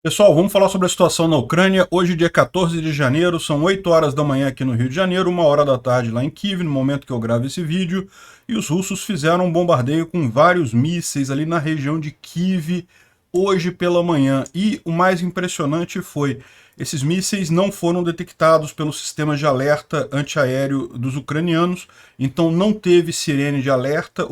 Pessoal, vamos falar sobre a situação na Ucrânia. Hoje, dia 14 de janeiro, são 8 horas da manhã aqui no Rio de Janeiro, 1 hora da tarde lá em Kiev, no momento que eu gravo esse vídeo, e os russos fizeram um bombardeio com vários mísseis ali na região de Kiev hoje pela manhã. E o mais impressionante foi, esses mísseis não foram detectados pelo sistema de alerta antiaéreo dos ucranianos, então não teve sirene de alerta,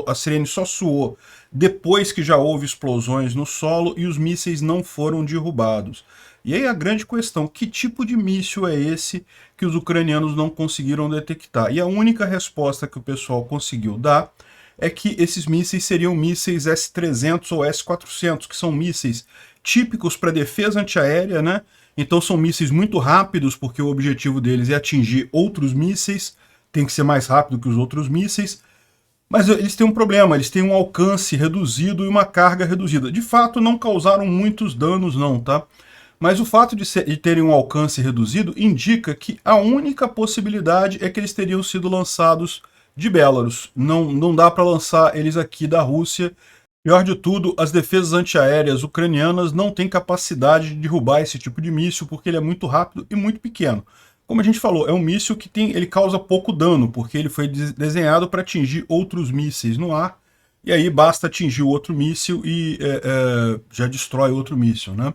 a sirene só soou depois que já houve explosões no solo e os mísseis não foram derrubados. E aí a grande questão, que tipo de míssil é esse que os ucranianos não conseguiram detectar? E a única resposta que o pessoal conseguiu dar é que esses mísseis seriam mísseis S-300 ou S-400, que são mísseis típicos para defesa antiaérea, né? Então são mísseis muito rápidos, porque o objetivo deles é atingir outros mísseis, tem que ser mais rápido que os outros mísseis, mas eles têm um problema, eles têm um alcance reduzido e uma carga reduzida. De fato, não causaram muitos danos não, tá? Mas o fato de terem um alcance reduzido indica que a única possibilidade é que eles teriam sido lançados de Belarus. Não dá para lançar eles aqui da Rússia. Pior de tudo, as defesas antiaéreas ucranianas não têm capacidade de derrubar esse tipo de míssil, porque ele é muito rápido e muito pequeno. Como a gente falou, é um míssil que ele causa pouco dano, porque ele foi desenhado para atingir outros mísseis no ar, e aí basta atingir o outro míssil e já destrói outro míssil, né?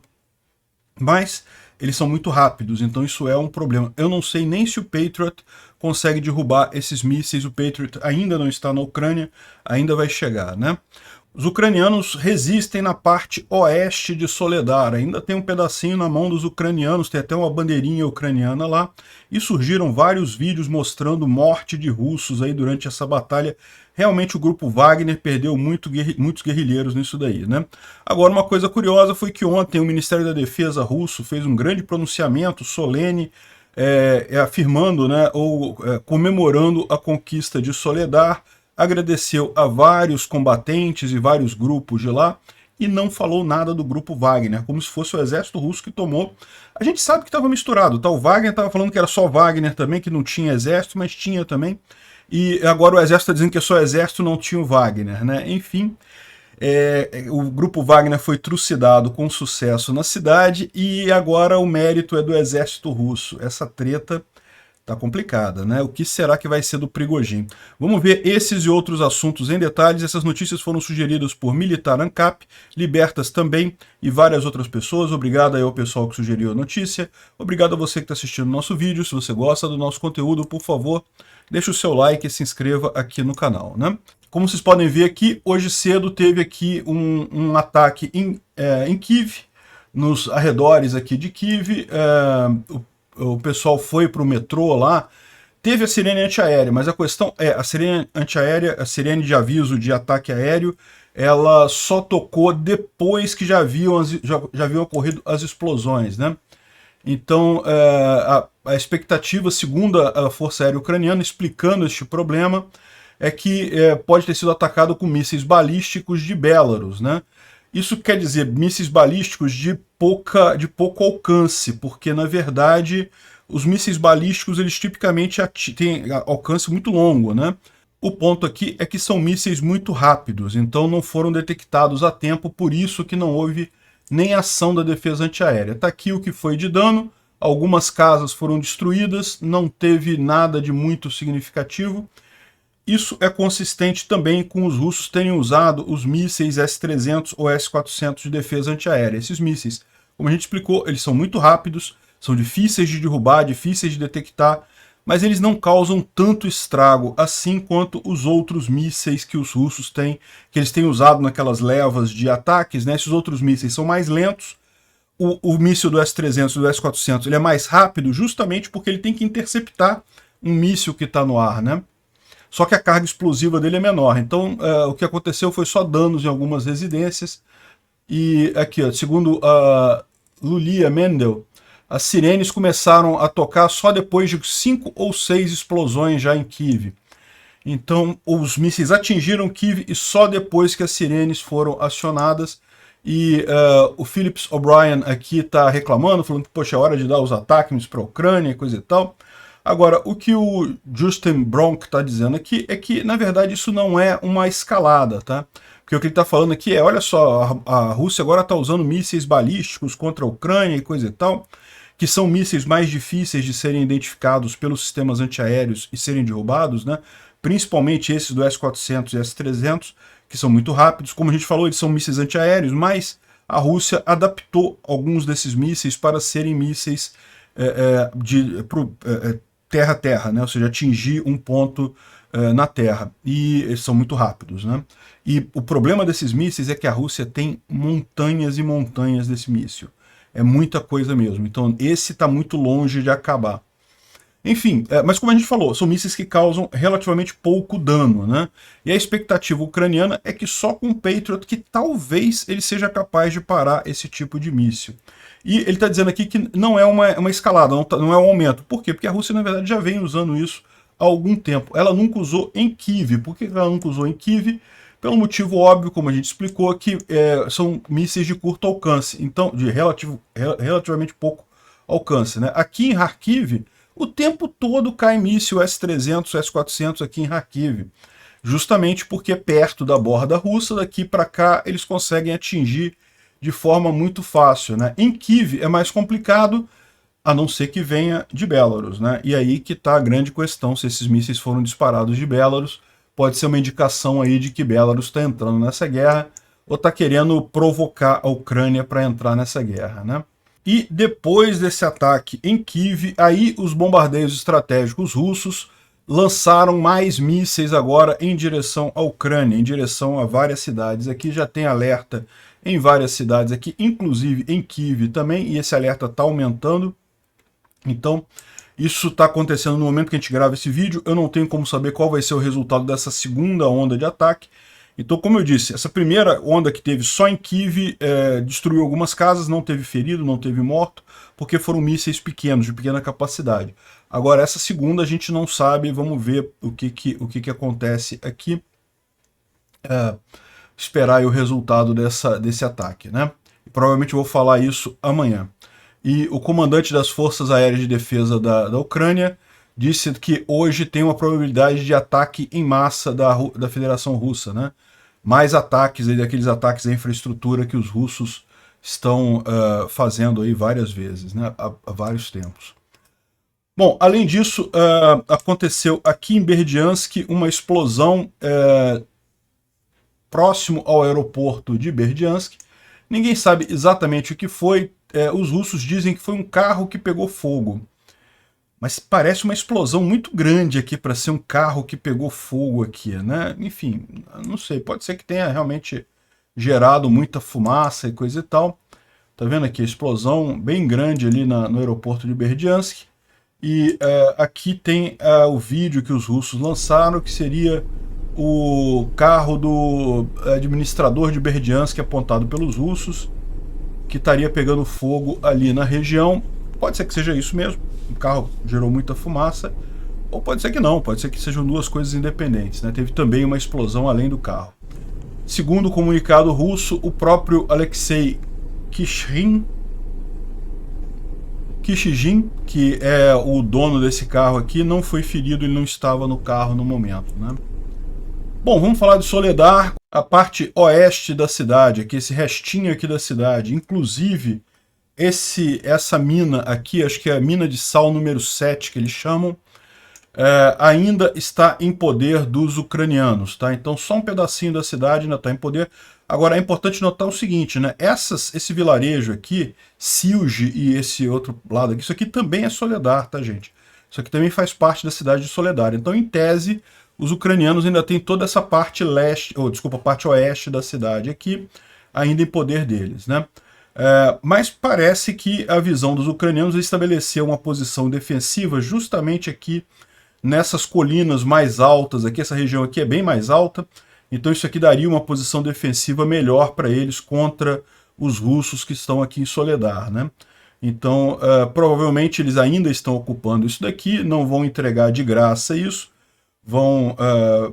Mas eles são muito rápidos, então isso é um problema. Eu não sei nem se o Patriot consegue derrubar esses mísseis, o Patriot ainda não está na Ucrânia, ainda vai chegar, né? Os ucranianos resistem na parte oeste de Soledar, ainda tem um pedacinho na mão dos ucranianos, tem até uma bandeirinha ucraniana lá, e surgiram vários vídeos mostrando morte de russos aí durante essa batalha. Realmente o grupo Wagner perdeu muitos guerrilheiros nisso daí, né? Agora, uma coisa curiosa foi que ontem o Ministério da Defesa russo fez um grande pronunciamento solene, afirmando, né, comemorando a conquista de Soledar, agradeceu a vários combatentes e vários grupos de lá, e não falou nada do grupo Wagner, como se fosse o exército russo que tomou. A gente sabe que estava misturado, tá? O Wagner estava falando que era só Wagner também, que não tinha exército, mas tinha também. E agora o exército está dizendo que é só exército, não tinha o Wagner, né? Enfim, o grupo Wagner foi trucidado com sucesso na cidade e agora o mérito é do exército russo. Essa treta tá complicada, né? O que será que vai ser do Prigozhin? Vamos ver esses e outros assuntos em detalhes. Essas notícias foram sugeridas por Militar ANCAP, Libertas também e várias outras pessoas. Obrigado aí ao pessoal que sugeriu a notícia. Obrigado a você que está assistindo o nosso vídeo. Se você gosta do nosso conteúdo, por favor, deixe o seu like e se inscreva aqui no canal, né? Como vocês podem ver aqui, hoje cedo teve aqui um ataque em Kiev, nos arredores aqui de Kiev. O pessoal foi para o metrô lá, teve a sirene antiaérea, mas a questão é, a sirene antiaérea, a sirene de aviso de ataque aéreo, ela só tocou depois que já haviam ocorrido as explosões, né? Então, a expectativa, segundo a Força Aérea Ucraniana, explicando este problema, é que pode ter sido atacado com mísseis balísticos de Belarus, né? Isso quer dizer mísseis balísticos de pouco alcance, porque, na verdade, os mísseis balísticos, eles tipicamente têm alcance muito longo, né? O ponto aqui é que são mísseis muito rápidos, então não foram detectados a tempo, por isso que não houve nem ação da defesa antiaérea. Está aqui o que foi de dano, algumas casas foram destruídas, não teve nada de muito significativo. Isso é consistente também com os russos terem usado os mísseis S-300 ou S-400 de defesa antiaérea. Esses mísseis, como a gente explicou, eles são muito rápidos, são difíceis de derrubar, difíceis de detectar, mas eles não causam tanto estrago assim quanto os outros mísseis que os russos têm, que eles têm usado naquelas levas de ataques, né? Esses outros mísseis são mais lentos. O míssil do S-300 e do S-400 ele é mais rápido justamente porque ele tem que interceptar um míssil que está no ar, né? Só que a carga explosiva dele é menor. Então, o que aconteceu foi só danos em algumas residências. E aqui, ó, segundo a Lulia Mendel, as sirenes começaram a tocar só depois de 5 ou 6 explosões já em Kiev. Então, os mísseis atingiram Kiev e só depois que as sirenes foram acionadas. E o Phillips O'Brien aqui está reclamando, falando que, poxa, é hora de dar os ataques para a Ucrânia e coisa e tal. Agora, o que o Justin Bronk está dizendo aqui é que, na verdade, isso não é uma escalada, tá? Porque o que ele está falando aqui é, olha só, a Rússia agora está usando mísseis balísticos contra a Ucrânia e coisa e tal, que são mísseis mais difíceis de serem identificados pelos sistemas antiaéreos e serem derrubados, né? Principalmente esses do S-400 e S-300, que são muito rápidos. Como a gente falou, eles são mísseis antiaéreos, mas a Rússia adaptou alguns desses mísseis para serem mísseis de terra-terra, né? Ou seja, atingir um ponto na Terra. E eles são muito rápidos, né? E o problema desses mísseis é que a Rússia tem montanhas e montanhas desse míssil. É muita coisa mesmo. Então esse está muito longe de acabar. Enfim, mas como a gente falou, são mísseis que causam relativamente pouco dano, né? E a expectativa ucraniana é que só com o Patriot que talvez ele seja capaz de parar esse tipo de míssil. E ele está dizendo aqui que não é uma escalada, não é um aumento. Por quê? Porque a Rússia, na verdade, já vem usando isso há algum tempo. Ela nunca usou em Kyiv. Por que ela nunca usou em Kyiv? Pelo motivo óbvio, como a gente explicou, que são mísseis de curto alcance, então de relativamente pouco alcance, né? Aqui em Kharkiv, o tempo todo cai míssil S-300, S-400 aqui em Kharkiv, justamente porque é perto da borda russa, daqui para cá eles conseguem atingir de forma muito fácil, né? Em Kyiv é mais complicado, a não ser que venha de Belarus, né? E aí que está a grande questão, se esses mísseis foram disparados de Belarus, pode ser uma indicação aí de que Belarus está entrando nessa guerra ou está querendo provocar a Ucrânia para entrar nessa guerra, né? E depois desse ataque em Kyiv, aí os bombardeios estratégicos russos lançaram mais mísseis agora em direção à Ucrânia, em direção a várias cidades. Aqui já tem alerta em várias cidades aqui, inclusive em Kyiv também, e esse alerta está aumentando. Então, isso está acontecendo no momento que a gente grava esse vídeo. Eu não tenho como saber qual vai ser o resultado dessa segunda onda de ataque. Então, como eu disse, essa primeira onda que teve só em Kyiv destruiu algumas casas, não teve ferido, não teve morto, porque foram mísseis pequenos, de pequena capacidade. Agora, essa segunda a gente não sabe, vamos ver o que acontece aqui. Esperar aí o resultado desse ataque, né? E provavelmente eu vou falar isso amanhã. E o comandante das Forças Aéreas de Defesa da Ucrânia disse que hoje tem uma probabilidade de ataque em massa da Federação Russa, né? Mais ataques, daqueles ataques à infraestrutura que os russos estão fazendo aí várias vezes, né? Há vários tempos. Bom, além disso, aconteceu aqui em Berdiansk uma explosão próximo ao aeroporto de Berdiansk. Ninguém sabe exatamente o que foi. Os russos dizem que foi um carro que pegou fogo. Mas parece uma explosão muito grande aqui para ser um carro que pegou fogo aqui, né? Enfim, não sei, pode ser que tenha realmente gerado muita fumaça e coisa e tal. Tá vendo aqui a explosão bem grande ali no aeroporto de Berdiansk. E aqui tem o vídeo que os russos lançaram, que seria o carro do administrador de Berdiansk apontado pelos russos, que estaria pegando fogo ali na região. Pode ser que seja isso mesmo, o carro gerou muita fumaça, ou pode ser que não, pode ser que sejam duas coisas independentes, né? Teve também uma explosão além do carro. Segundo o comunicado russo, o próprio Alexei Kishrin, que é o dono desse carro aqui, não foi ferido, ele não estava no carro no momento, né? Bom, vamos falar de Soledar, a parte oeste da cidade, aqui, esse restinho aqui da cidade. Inclusive, essa mina aqui, acho que é a mina de sal número 7, que eles chamam, ainda está em poder dos ucranianos, tá? Então só um pedacinho da cidade ainda está em poder. Agora é importante notar o seguinte, né? Esse vilarejo aqui, Silge e esse outro lado aqui, isso aqui também é Soledar, tá, gente? Isso aqui também faz parte da cidade de Soledar. Então, em tese, os ucranianos ainda têm toda essa parte parte oeste da cidade aqui, ainda em poder deles, né? Mas parece que a visão dos ucranianos é estabelecer uma posição defensiva justamente aqui nessas colinas mais altas, aqui, essa região aqui é bem mais alta, então isso aqui daria uma posição defensiva melhor para eles contra os russos que estão aqui em Soledar, né? Então, provavelmente eles ainda estão ocupando isso daqui, não vão entregar de graça isso, vão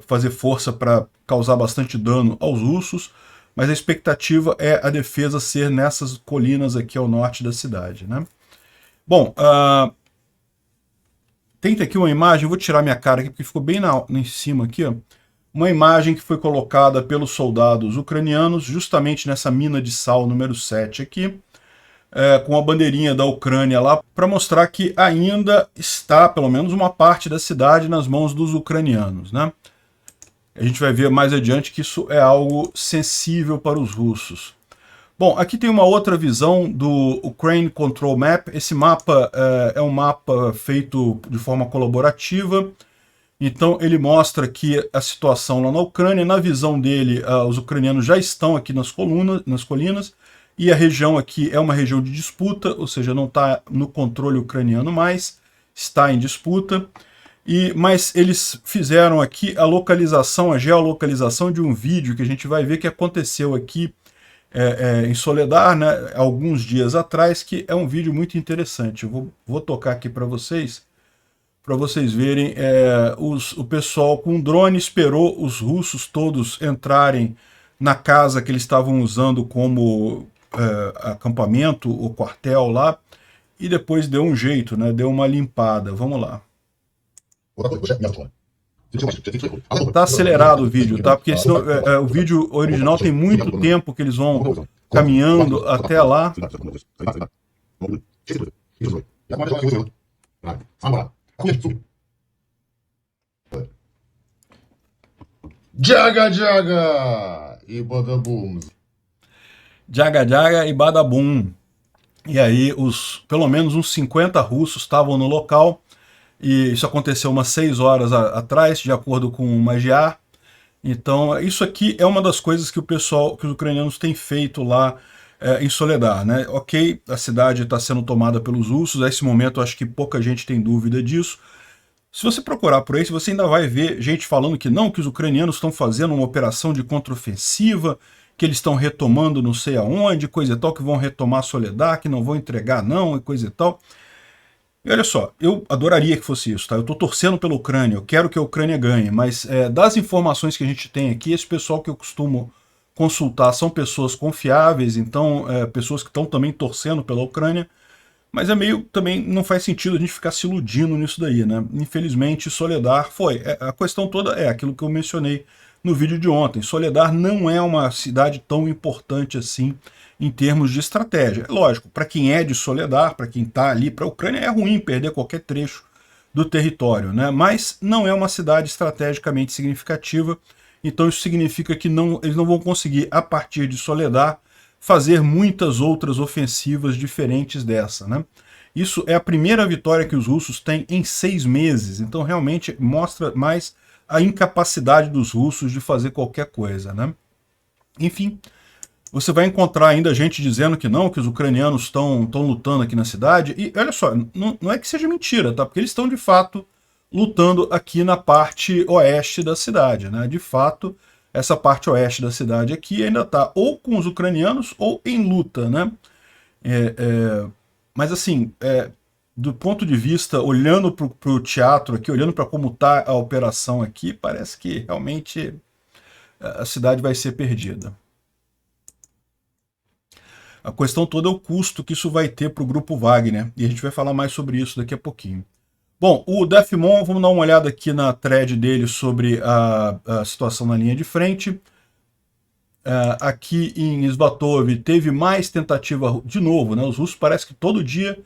fazer força para causar bastante dano aos russos, mas a expectativa é a defesa ser nessas colinas aqui ao norte da cidade, né? Bom, Tem aqui uma imagem, vou tirar minha cara aqui porque ficou bem em cima aqui, ó. Uma imagem que foi colocada pelos soldados ucranianos justamente nessa mina de sal número 7 aqui, com a bandeirinha da Ucrânia lá, para mostrar que ainda está, pelo menos uma parte da cidade, nas mãos dos ucranianos, né? A gente vai ver mais adiante que isso é algo sensível para os russos. Bom, aqui tem uma outra visão do Ukraine Control Map. Esse mapa é um mapa feito de forma colaborativa. Então ele mostra aqui a situação lá na Ucrânia. Na visão dele, os ucranianos já estão aqui nas colinas, e a região aqui é uma região de disputa, ou seja, não está no controle ucraniano mais, está em disputa. Mas eles fizeram aqui a localização, a geolocalização de um vídeo que a gente vai ver que aconteceu aqui em Soledar, né, alguns dias atrás, que é um vídeo muito interessante. Eu vou tocar aqui para vocês verem. O pessoal com drone esperou os russos todos entrarem na casa que eles estavam usando como acampamento, o quartel lá, e depois deu um jeito, né, deu uma limpada. Vamos lá. Tá acelerado o vídeo, tá? Porque o vídeo original tem muito tempo que eles vão caminhando até lá. Jaga Jaga e Badabum. Jaga Jaga e Badabum. E aí, pelo menos uns 50 russos estavam no local. E isso aconteceu umas 6 horas atrás, de acordo com o Magyar. Então, isso aqui é uma das coisas que os ucranianos têm feito lá em Soledar, né? Ok, a cidade está sendo tomada pelos russos. Nesse momento, acho que pouca gente tem dúvida disso. Se você procurar por aí, você ainda vai ver gente falando que não, que os ucranianos estão fazendo uma operação de contraofensiva, que eles estão retomando não sei aonde, coisa e tal, que vão retomar Soledar, que não vão entregar não, e coisa e tal. E olha só, eu adoraria que fosse isso, tá? Eu estou torcendo pela Ucrânia, eu quero que a Ucrânia ganhe, mas das informações que a gente tem aqui, esse pessoal que eu costumo consultar são pessoas confiáveis, então pessoas que estão também torcendo pela Ucrânia, mas também não faz sentido a gente ficar se iludindo nisso daí, né? Infelizmente, Soledar a questão toda é aquilo que eu mencionei no vídeo de ontem. Soledar não é uma cidade tão importante assim em termos de estratégia. Lógico, para quem é de Soledar, para quem está ali, para a Ucrânia é ruim perder qualquer trecho do território, né? Mas não é uma cidade estrategicamente significativa, então isso significa que eles não vão conseguir, a partir de Soledar, fazer muitas outras ofensivas diferentes dessa, né? Isso é a primeira vitória que os russos têm em 6 meses, então realmente mostra mais a incapacidade dos russos de fazer qualquer coisa, né? Enfim, você vai encontrar ainda gente dizendo que não, que os ucranianos estão lutando aqui na cidade, e olha só, não é que seja mentira, tá? Porque eles estão de fato lutando aqui na parte oeste da cidade, né? De fato, essa parte oeste da cidade aqui ainda está ou com os ucranianos ou em luta, né? Mas assim, do ponto de vista, olhando para o teatro aqui, olhando para como está a operação aqui, parece que realmente a cidade vai ser perdida. A questão toda é o custo que isso vai ter para o Grupo Wagner, e a gente vai falar mais sobre isso daqui a pouquinho. Bom, o Defmon, vamos dar uma olhada aqui na thread dele sobre a situação na linha de frente. Aqui em Svatov teve mais tentativa de novo, né? Os russos parece que todo dia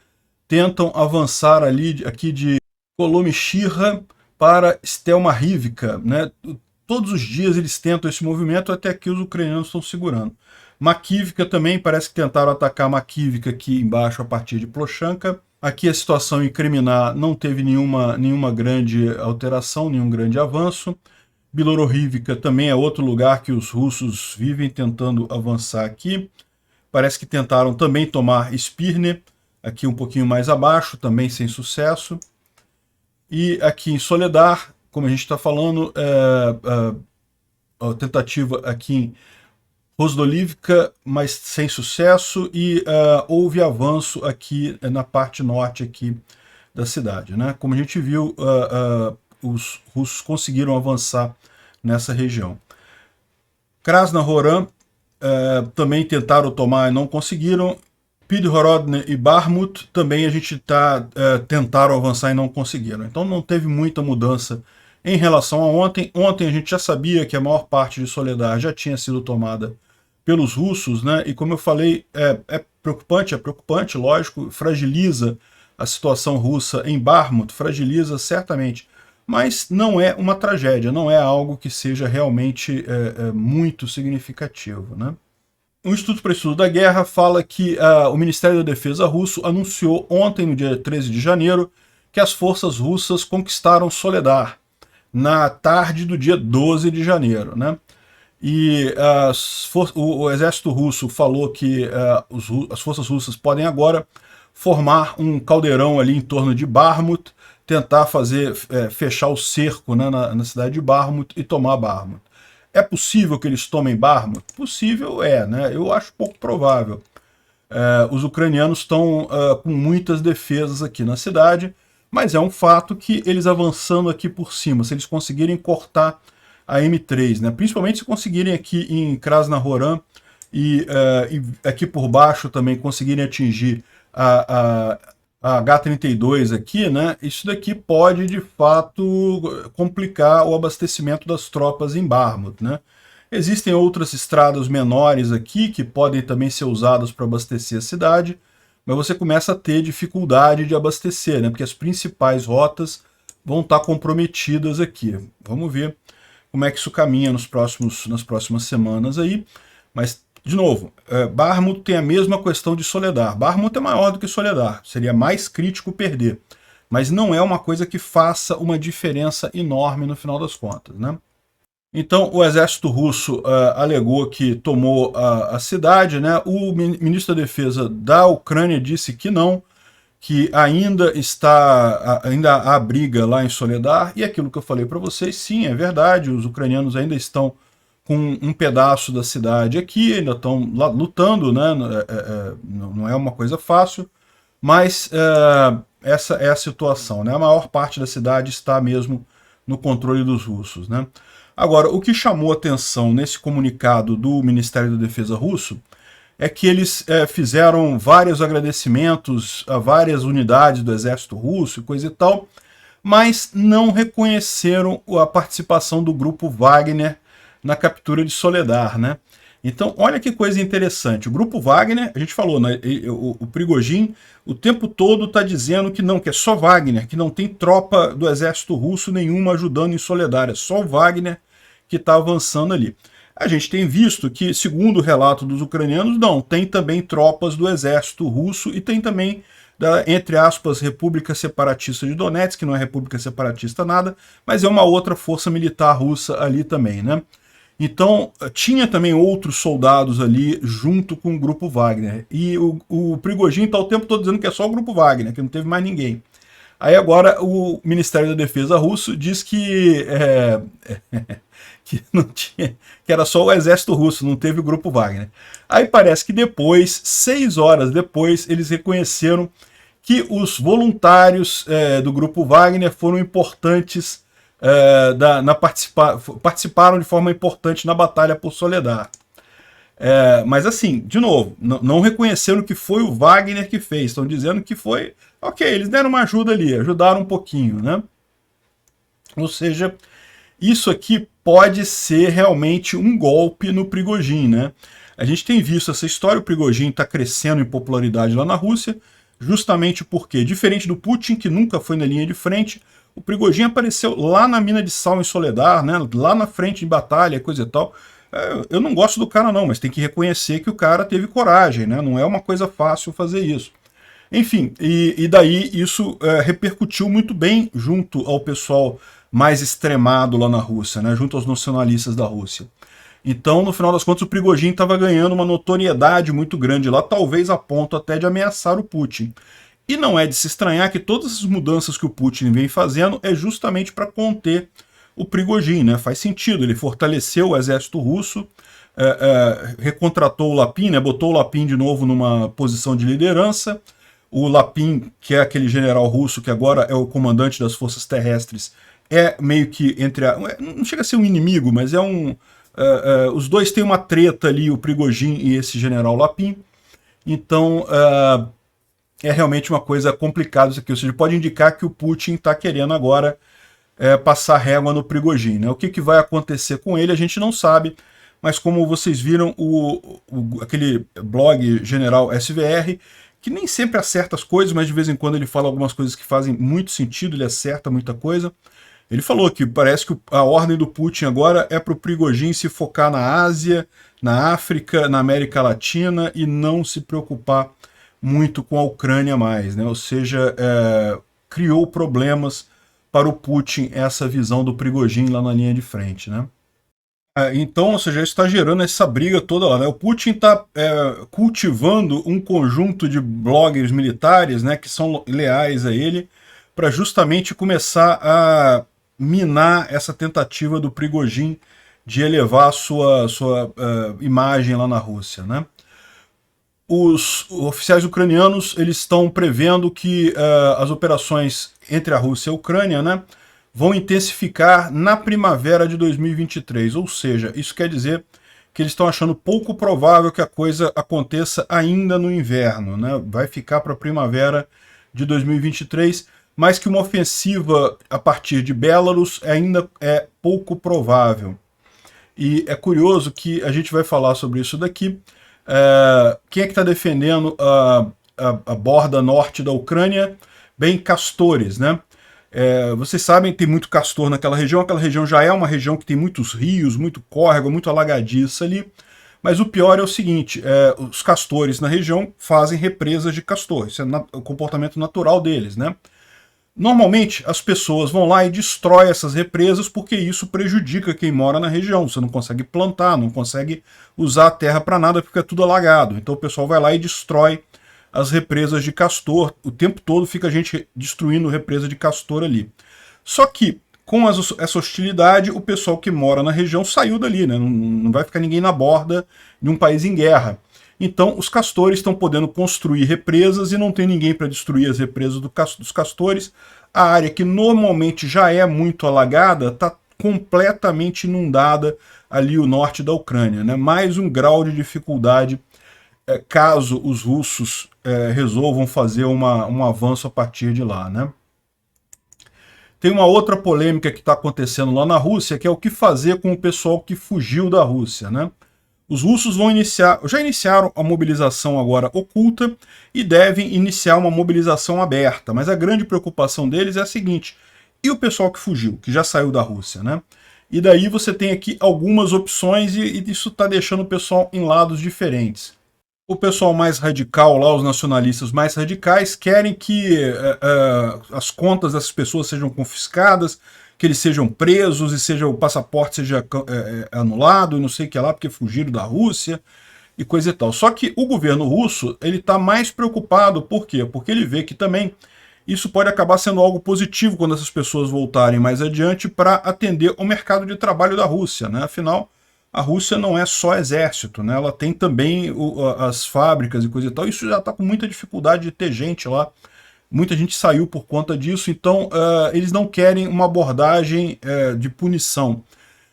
tentam avançar aqui de Kolomyshchyra para Stelmarivka, né? Todos os dias eles tentam esse movimento, até que os ucranianos estão segurando. Makivka também, parece que tentaram atacar Makivka aqui embaixo a partir de Plochanka. Aqui a situação em Kriminá não teve nenhuma grande alteração, nenhum grande avanço. Bilororivka também é outro lugar que os russos vivem tentando avançar aqui. Parece que tentaram também tomar Spirne, aqui um pouquinho mais abaixo, também sem sucesso. E aqui em Soledar, como a gente está falando, a tentativa aqui em Rozdolivka, mas sem sucesso, e houve avanço aqui na parte norte aqui da cidade, né? Como a gente viu, os russos conseguiram avançar nessa região. Krasnohoran também tentaram tomar e não conseguiram. Pidhorodne e Bakhmut também a gente tentaram avançar e não conseguiram. Então não teve muita mudança em relação a ontem. Ontem a gente já sabia que a maior parte de Soledar já tinha sido tomada pelos russos, né? E como eu falei, é preocupante, lógico, fragiliza a situação russa em Bakhmut, fragiliza certamente, mas não é uma tragédia, não é algo que seja realmente muito significativo, né? O Instituto para o Estudo da Guerra fala que o Ministério da Defesa russo anunciou ontem, no dia 13 de janeiro, que as forças russas conquistaram Soledar na tarde do dia 12 de janeiro, né? E o exército russo falou que as forças russas podem agora formar um caldeirão ali em torno de Bakhmut, tentar fechar o cerco, né, na cidade de Bakhmut e tomar Bakhmut. É possível que eles tomem Bakhmut? Possível né? Eu acho pouco provável. Os ucranianos estão com muitas defesas aqui na cidade, mas é um fato que eles avançando aqui por cima, se eles conseguirem cortar a M3, né? Principalmente se conseguirem aqui em Krasnohoran e aqui por baixo também conseguirem atingir a H-32 aqui, né? Isso daqui pode de fato complicar o abastecimento das tropas em Bakhmut, né? Existem outras estradas menores aqui que podem também ser usadas para abastecer a cidade, mas você começa a ter dificuldade de abastecer, né? Porque as principais rotas vão estar comprometidas aqui. Vamos ver como é que isso caminha nas próximas semanas aí, mas, de novo, Bakhmut tem a mesma questão de Soledar. Bakhmut é maior do que Soledar, seria mais crítico perder, mas não é uma coisa que faça uma diferença enorme no final das contas, né? Então, o exército russo alegou que tomou a cidade, né? O ministro da Defesa da Ucrânia disse que não, que ainda há briga lá em Soledar, e aquilo que eu falei para vocês, sim, é verdade, os ucranianos ainda estão com um pedaço da cidade aqui, ainda estão lá lutando, né? Não é uma coisa fácil, mas essa é a situação, né? A maior parte da cidade está mesmo no controle dos russos, né? Agora, o que chamou atenção nesse comunicado do Ministério da Defesa russo é que eles fizeram vários agradecimentos a várias unidades do exército russo e coisa e tal, mas não reconheceram a participação do grupo Wagner na captura de Soledar, né? Então, olha que coisa interessante. O grupo Wagner, a gente falou, né, o Prigozhin o tempo todo está dizendo que não, que é só Wagner, que não tem tropa do exército russo nenhuma ajudando em Soledar, é só o Wagner que está avançando ali. A gente tem visto que, segundo o relato dos ucranianos, não, tem também tropas do exército russo e tem também, entre aspas, República Separatista de Donetsk, que não é República Separatista nada, mas é uma outra força militar russa ali também, né? Então, tinha também outros soldados ali junto com o grupo Wagner. E o Prigozhin está o tempo todo dizendo que é só o grupo Wagner, que não teve mais ninguém. Aí agora o Ministério da Defesa russo diz que que não tinha, que era só o exército russo, não teve o grupo Wagner. Aí parece que depois, 6 horas depois, eles reconheceram que os voluntários do grupo Wagner foram importantes, participaram de forma importante na batalha por Soledar. Mas assim, de novo, não reconheceram que foi o Wagner que fez, estão dizendo que foi, ok, eles deram uma ajuda ali, ajudaram um pouquinho, né? Ou seja, isso aqui pode ser realmente um golpe no Prigozhin, né? A gente tem visto essa história, o Prigozhin está crescendo em popularidade lá na Rússia, justamente porque, diferente do Putin, que nunca foi na linha de frente, o Prigozhin apareceu lá na mina de sal em Soledar, né? Lá na frente de batalha, coisa e tal. Eu não gosto do cara não, mas tem que reconhecer que o cara teve coragem, né? Não é uma coisa fácil fazer isso. Enfim, e daí isso repercutiu muito bem junto ao pessoal mais extremado lá na Rússia, né, junto aos nacionalistas da Rússia. Então, no final das contas, o Prigozhin estava ganhando uma notoriedade muito grande lá, talvez a ponto até de ameaçar o Putin. E não é de se estranhar que todas as mudanças que o Putin vem fazendo é justamente para conter o Prigozhin, né? Faz sentido, ele fortaleceu o exército russo, recontratou o Lapin, né? Botou o Lapin de novo numa posição de liderança. O Lapin, que é aquele general russo que agora é o comandante das forças terrestres, é meio que não chega a ser um inimigo, mas os dois têm uma treta ali, o Prigozhin e esse general Lapin. Então, é realmente uma coisa complicada isso aqui. Ou seja, pode indicar que o Putin está querendo agora passar régua no Prigozhin, né? O que vai acontecer com ele a gente não sabe, mas como vocês viram, aquele blog General SVR, que nem sempre acerta as coisas, mas de vez em quando ele fala algumas coisas que fazem muito sentido, ele acerta muita coisa. Ele falou que parece que a ordem do Putin agora é para o Prigozhin se focar na Ásia, na África, na América Latina e não se preocupar muito com a Ucrânia mais, né? Ou seja, criou problemas para o Putin essa visão do Prigozhin lá na linha de frente, né? Então, ou seja, isso está gerando essa briga toda lá, né? O Putin está cultivando um conjunto de bloggers militares, né, que são leais a ele, para justamente começar a minar essa tentativa do Prigozhin de elevar a sua imagem lá na Rússia, né? Os oficiais ucranianos eles estão prevendo que as operações entre a Rússia e a Ucrânia, né, vão intensificar na primavera de 2023, ou seja, isso quer dizer que eles estão achando pouco provável que a coisa aconteça ainda no inverno, né? Vai ficar para a primavera de 2023, mas que uma ofensiva a partir de Belarus ainda é pouco provável. E é curioso que a gente vai falar sobre isso daqui. Quem é que está defendendo a borda norte da Ucrânia? Bem, castores, né? Vocês sabem que tem muito castor naquela região já é uma região que tem muitos rios, muito córrego, muito alagadiça ali, mas o pior é o seguinte, os castores na região fazem represas de castor, isso é o comportamento natural deles, né? Normalmente as pessoas vão lá e destroem essas represas porque isso prejudica quem mora na região, você não consegue plantar, não consegue usar a terra para nada porque é tudo alagado, então o pessoal vai lá e destrói as represas de castor, o tempo todo fica a gente destruindo represa de castor ali. Só que, com essa hostilidade, o pessoal que mora na região saiu dali, né? Não vai ficar ninguém na borda de um país em guerra. Então, os castores estão podendo construir represas e não tem ninguém para destruir as represas dos castores. A área que normalmente já é muito alagada está completamente inundada ali o norte da Ucrânia, né? Mais um grau de dificuldade caso os russos resolvam fazer um avanço a partir de lá, né? Tem uma outra polêmica que está acontecendo lá na Rússia, que é o que fazer com o pessoal que fugiu da Rússia, né? Os russos já iniciaram a mobilização agora oculta e devem iniciar uma mobilização aberta, mas a grande preocupação deles é a seguinte: e o pessoal que fugiu, que já saiu da Rússia, né? E daí você tem aqui algumas opções e isso está deixando o pessoal em lados diferentes. O pessoal mais radical lá, os nacionalistas mais radicais, querem que as contas dessas pessoas sejam confiscadas, que eles sejam presos e o passaporte seja anulado e não sei o que lá, porque fugiram da Rússia e coisa e tal. Só que o governo russo ele está mais preocupado, por quê? Porque ele vê que também isso pode acabar sendo algo positivo quando essas pessoas voltarem mais adiante para atender o mercado de trabalho da Rússia, né? Afinal, a Rússia não é só exército, né? Ela tem também as fábricas e coisa e tal. Isso já está com muita dificuldade de ter gente lá. Muita gente saiu por conta disso, então eles não querem uma abordagem de punição.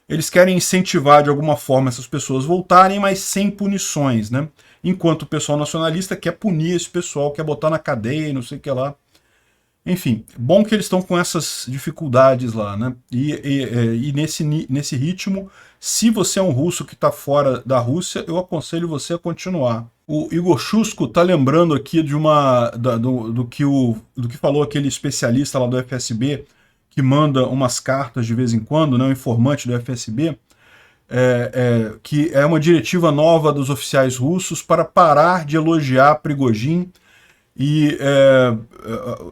Eles querem incentivar de alguma forma essas pessoas voltarem, mas sem punições, né? Enquanto o pessoal nacionalista quer punir esse pessoal, quer botar na cadeia e não sei o que lá. Enfim, bom que eles estão com essas dificuldades lá, né? E nesse ritmo, se você é um russo que está fora da Rússia, eu aconselho você a continuar. O Igor Shusko está lembrando aqui do que falou aquele especialista lá do FSB, que manda umas cartas de vez em quando, né, um informante do FSB, que é uma diretiva nova dos oficiais russos para parar de elogiar Prigozhin. E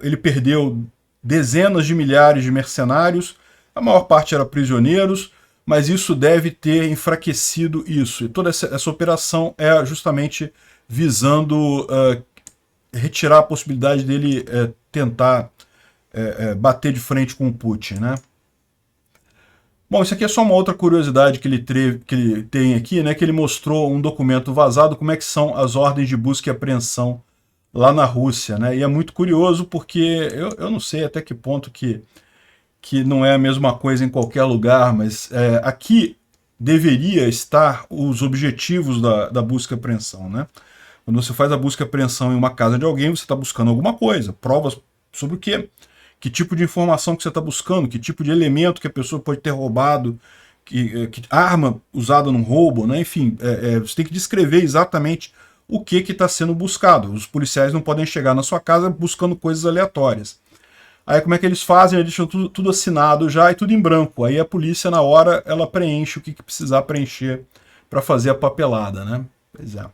ele perdeu dezenas de milhares de mercenários, a maior parte eram prisioneiros, mas isso deve ter enfraquecido isso. E toda essa operação é justamente visando retirar a possibilidade dele tentar bater de frente com o Putin, né? Bom, isso aqui é só uma outra curiosidade que ele tem aqui, né? Que ele mostrou um documento vazado, como é que são as ordens de busca e apreensão lá na Rússia, né? E é muito curioso porque eu não sei até que ponto que não é a mesma coisa em qualquer lugar, mas aqui deveria estar os objetivos da busca e apreensão, né? Quando você faz a busca e apreensão em uma casa de alguém, você está buscando alguma coisa, provas sobre o quê? Que tipo de informação que você está buscando, que tipo de elemento que a pessoa pode ter roubado, que arma usada num roubo, né? Enfim, você tem que descrever exatamente o que está sendo buscado. Os policiais não podem chegar na sua casa buscando coisas aleatórias. Aí como é que eles fazem? Eles deixam tudo assinado já e tudo em branco. Aí a polícia, na hora, ela preenche o que precisar preencher para fazer a papelada, né? Pois é.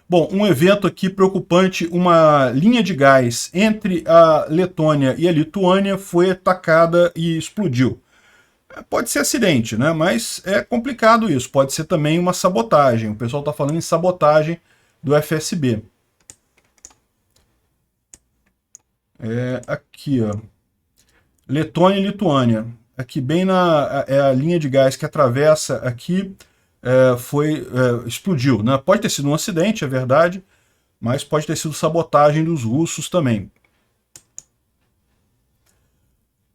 Bom, um evento aqui preocupante, uma linha de gás entre a Letônia e a Lituânia foi atacada e explodiu. Pode ser acidente, né? Mas é complicado isso. Pode ser também uma sabotagem. O pessoal está falando em sabotagem do FSB. Aqui, ó. Letônia e Lituânia. Aqui bem a linha de gás que atravessa aqui explodiu, né? Pode ter sido um acidente, é verdade, mas pode ter sido sabotagem dos russos também.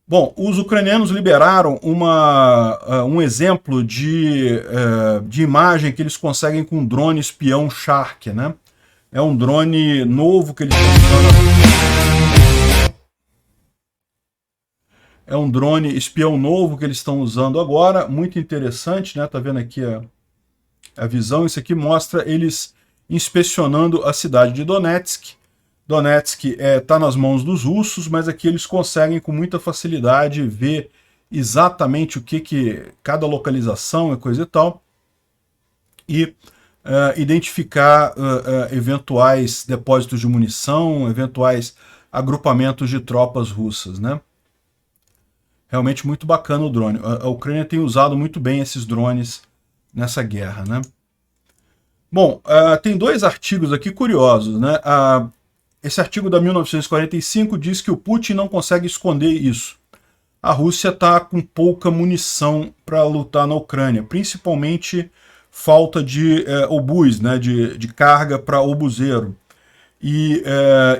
Bom, os ucranianos liberaram um exemplo de imagem que eles conseguem com um drone espião Shark, né? É um drone novo que eles estão usando. É um drone espião novo que eles estão usando agora, muito interessante, né? Tá vendo aqui a visão? Isso aqui mostra eles inspecionando a cidade de Donetsk. Donetsk está nas mãos dos russos, mas aqui eles conseguem com muita facilidade ver exatamente o que cada localização é coisa e tal, e identificar eventuais depósitos de munição, eventuais agrupamentos de tropas russas, né? Realmente muito bacana o drone. A Ucrânia tem usado muito bem esses drones nessa guerra, né? Bom, tem dois artigos aqui curiosos, né? Esse artigo da 1945 diz que o Putin não consegue esconder isso. A Rússia está com pouca munição para lutar na Ucrânia, principalmente falta de obus, né? De carga para obuseiro. E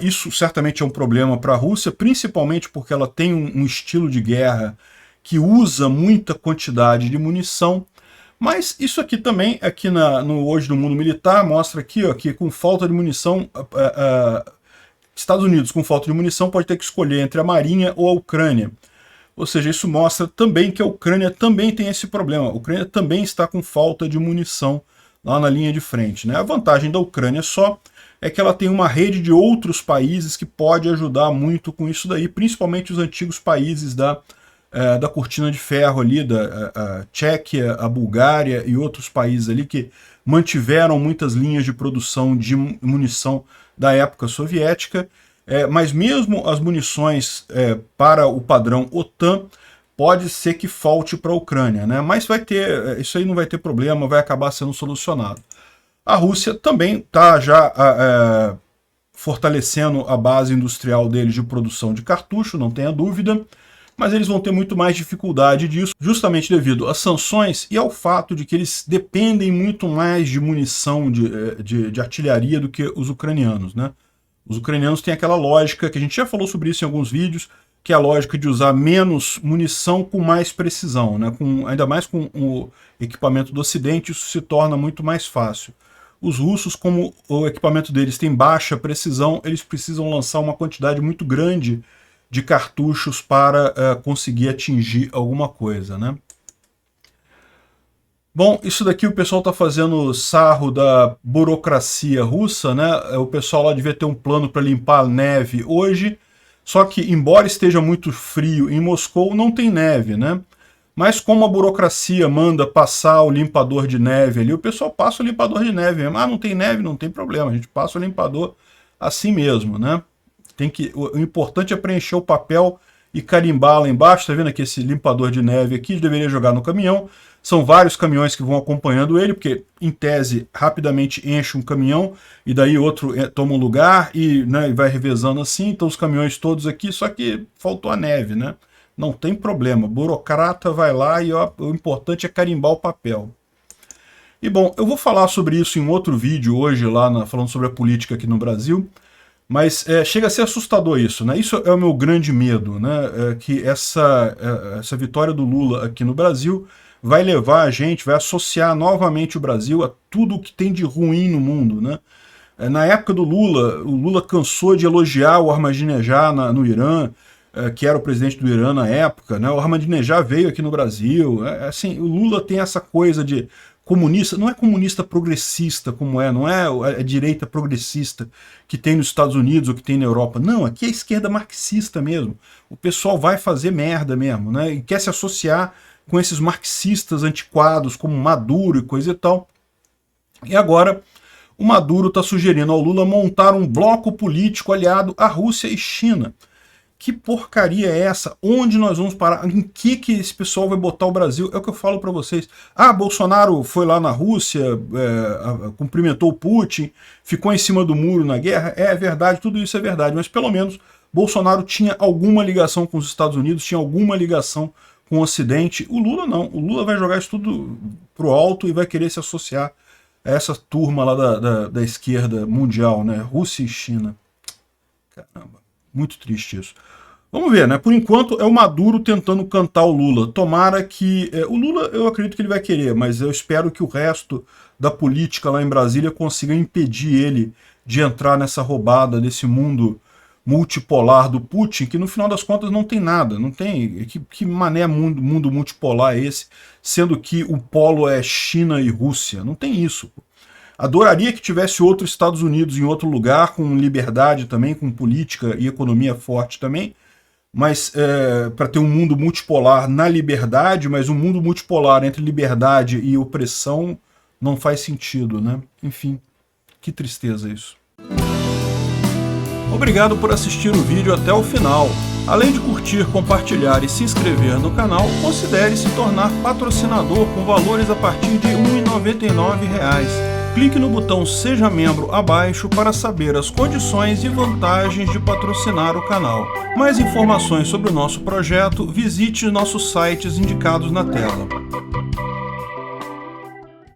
isso certamente é um problema para a Rússia, principalmente porque ela tem um estilo de guerra que usa muita quantidade de munição. Mas isso aqui também, aqui hoje no mundo militar, mostra aqui ó, que com falta de munição, Estados Unidos com falta de munição pode ter que escolher entre a Marinha ou a Ucrânia. Ou seja, isso mostra também que a Ucrânia também tem esse problema. A Ucrânia também está com falta de munição lá na linha de frente, né? A vantagem da Ucrânia só é que ela tem uma rede de outros países que pode ajudar muito com isso daí, principalmente os antigos países da cortina de ferro ali, da Tchequia, a Bulgária e outros países ali que mantiveram muitas linhas de produção de munição da época soviética, mas mesmo as munições para o padrão OTAN, pode ser que falte para a Ucrânia, né? Mas isso aí não vai ter problema, vai acabar sendo solucionado. A Rússia também está já fortalecendo a base industrial deles de produção de cartucho, não tenha dúvida, mas eles vão ter muito mais dificuldade disso, justamente devido às sanções e ao fato de que eles dependem muito mais de munição de artilharia do que os ucranianos, né? Os ucranianos têm aquela lógica, que a gente já falou sobre isso em alguns vídeos, que é a lógica de usar menos munição com mais precisão, né? Ainda mais com o equipamento do Ocidente, isso se torna muito mais fácil. Os russos, como o equipamento deles tem baixa precisão, eles precisam lançar uma quantidade muito grande de cartuchos para conseguir atingir alguma coisa, né? Bom, isso daqui o pessoal está fazendo sarro da burocracia russa, né? O pessoal lá devia ter um plano para limpar a neve hoje, só que, embora esteja muito frio em Moscou, não tem neve, né? Mas como a burocracia manda passar o limpador de neve ali, o pessoal passa o limpador de neve mesmo. Ah, não tem neve? Não tem problema, a gente passa o limpador assim mesmo, né? O importante é preencher o papel e carimbar lá embaixo. Tá vendo aqui esse limpador de neve aqui? Deveria jogar no caminhão. São vários caminhões que vão acompanhando ele, porque, em tese, rapidamente enche um caminhão e daí outro toma um lugar e, né, vai revezando assim. Então os caminhões todos aqui, só que faltou a neve, né? Não tem problema, burocrata vai lá e ó, o importante é carimbar o papel. E bom, eu vou falar sobre isso em outro vídeo hoje, falando sobre a política aqui no Brasil, mas chega a ser assustador isso, né? Isso é o meu grande medo, né? Que essa vitória do Lula aqui no Brasil vai levar a gente, vai associar novamente o Brasil a tudo o que tem de ruim no mundo, né? Na época do Lula, o Lula cansou de elogiar o Ahmadinejad no Irã, que era o presidente do Irã na época, né? O Ahmadinejad veio aqui no Brasil. Assim, o Lula tem essa coisa de comunista, não é comunista progressista como não é a direita progressista que tem nos Estados Unidos ou que tem na Europa. Não, aqui é a esquerda marxista mesmo. O pessoal vai fazer merda mesmo, né? E quer se associar com esses marxistas antiquados como Maduro e coisa e tal. E agora o Maduro está sugerindo ao Lula montar um bloco político aliado à Rússia e China. Que porcaria é essa? Onde nós vamos parar? Em que esse pessoal vai botar o Brasil? É o que eu falo para vocês. Ah, Bolsonaro foi lá na Rússia, cumprimentou o Putin, ficou em cima do muro na guerra. É verdade, tudo isso é verdade, mas pelo menos Bolsonaro tinha alguma ligação com os Estados Unidos, tinha alguma ligação com o Ocidente. O Lula não. O Lula vai jogar isso tudo pro alto e vai querer se associar a essa turma lá da esquerda mundial, né? Rússia e China. Caramba, muito triste isso. Vamos ver, né? Por enquanto é o Maduro tentando cantar o Lula. Tomara que... o Lula eu acredito que ele vai querer, mas eu espero que o resto da política lá em Brasília consiga impedir ele de entrar nessa roubada desse mundo multipolar do Putin, que no final das contas não tem nada. Não tem... Que mané mundo multipolar é esse, sendo que o polo é China e Rússia? Não tem isso, pô. Adoraria que tivesse outro Estados Unidos em outro lugar, com liberdade também, com política e economia forte também, mas para ter um mundo multipolar na liberdade, mas um mundo multipolar entre liberdade e opressão não faz sentido, né? Enfim, que tristeza isso. Obrigado por assistir o vídeo até o final. Além de curtir, compartilhar e se inscrever no canal, considere se tornar patrocinador com valores a partir de R$ 1,99. Clique no botão Seja Membro abaixo para saber as condições e vantagens de patrocinar o canal. Mais informações sobre o nosso projeto, visite nossos sites indicados na tela.